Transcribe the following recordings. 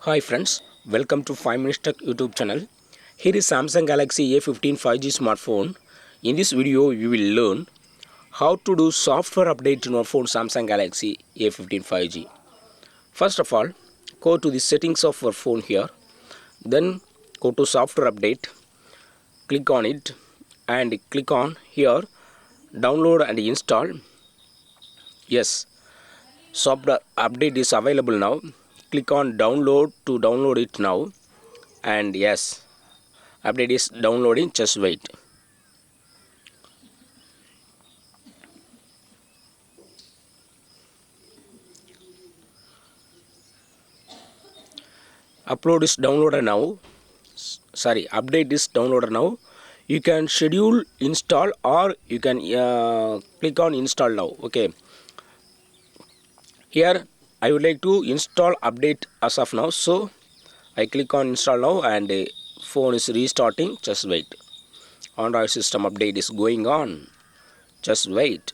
Hi friends, welcome to 5 Minutes Tech YouTube channel. Here is Samsung Galaxy A15 5G smartphone. In this video, we will learn how to do software update in our phone Samsung Galaxy A15 5G. First of all, go to the settings of our phone here. Then go to software update, click on it and click on here, download and install. Yes, software update is available now. Click on download to download it now, and yes, update is downloading. Just wait. Upload is downloaded now. Sorry, update is downloaded now. You can schedule install or you can click on install now. Okay, here I would like to install update as of now, so I click on install now, and phone is restarting. Just wait. Android system update is going on. Just wait.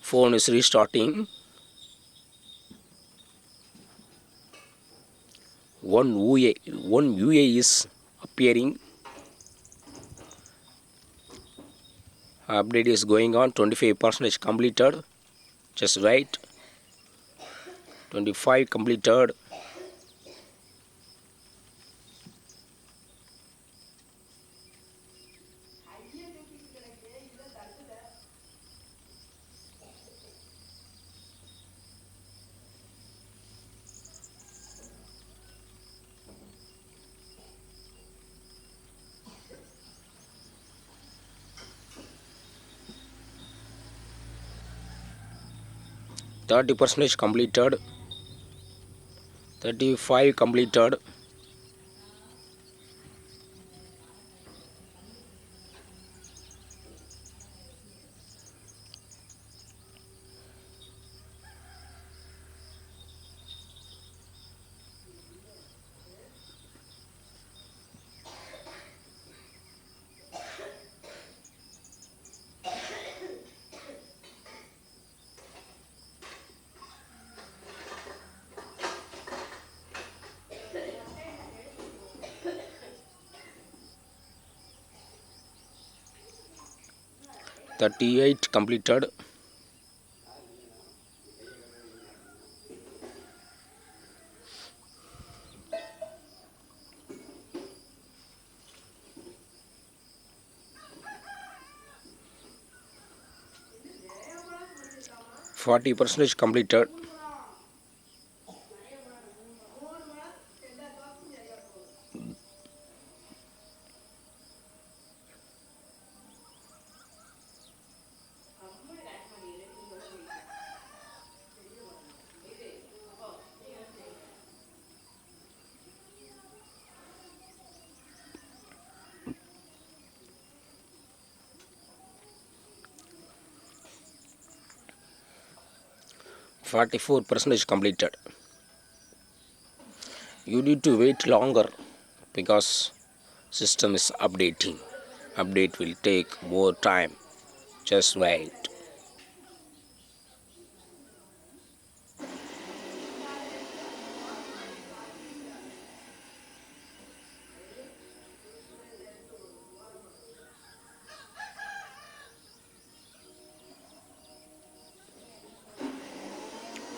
Phone is restarting. One UA is appearing. Update is going on. 25% completed. Just wait. 25 completed. %30 completed. 35 completed. 38 completed. 40% completed. 44% completed. You need to wait longer because system is updating. Update will take more time. Just wait.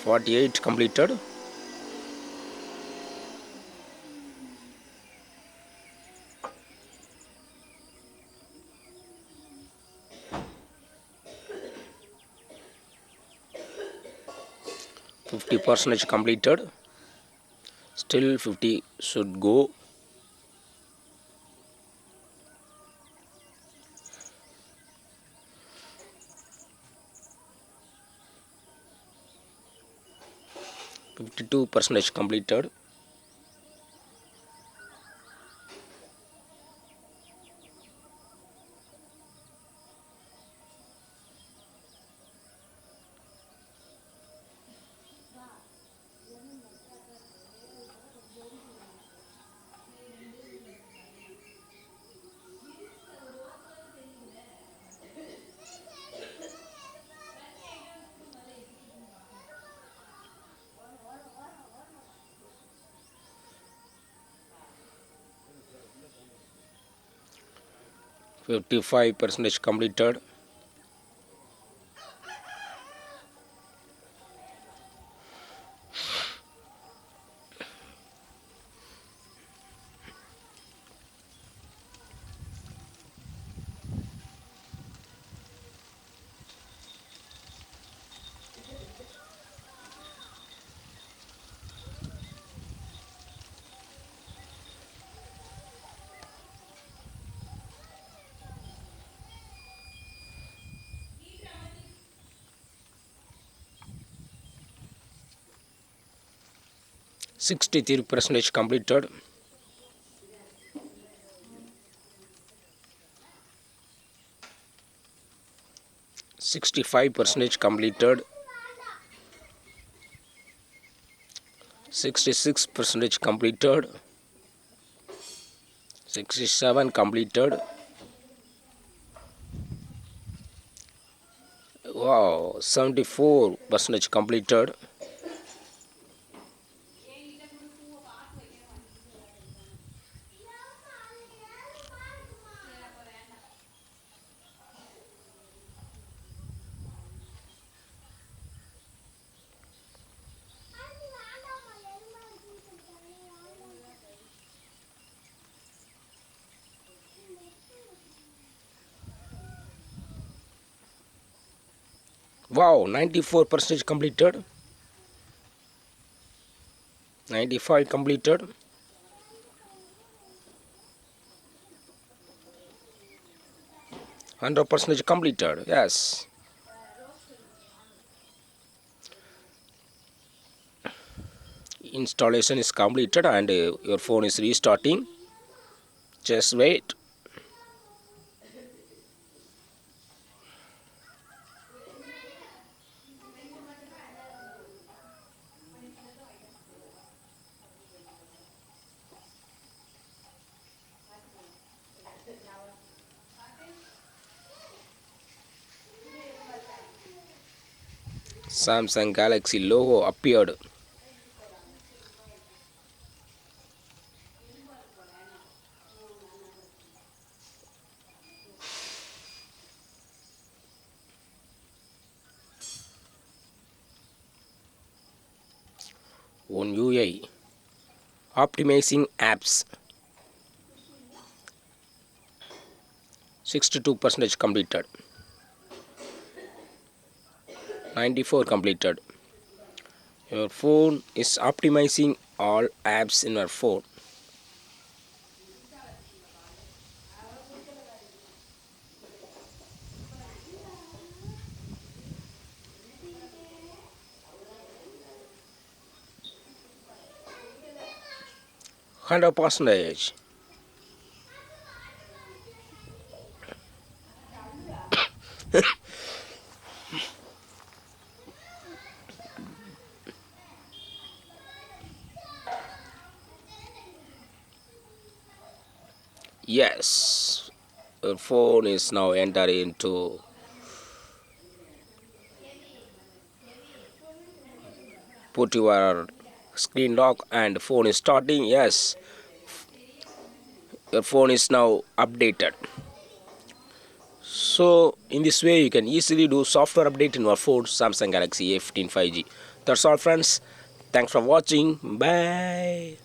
.48 completed. 50% completed. Still 50 should go. 52% completed. 55% completed. 63% completed. 65% completed. 66% completed. 67 completed. Wow, 74% completed. 94% completed. 95 completed. 100% completed. Yes. Installation is completed and your phone is restarting. Just wait. Samsung Galaxy logo appeared. On UI. Optimizing apps. 62% completed. 94 completed. Your phone is optimizing all apps in your phone. Hundred percentage. Yes, your phone is now entering into put your screen lock and phone is starting. Yes, your phone is now updated. So in this way you can easily do software update in your phone Samsung Galaxy A15 5G. That's all friends. Thanks for watching. Bye.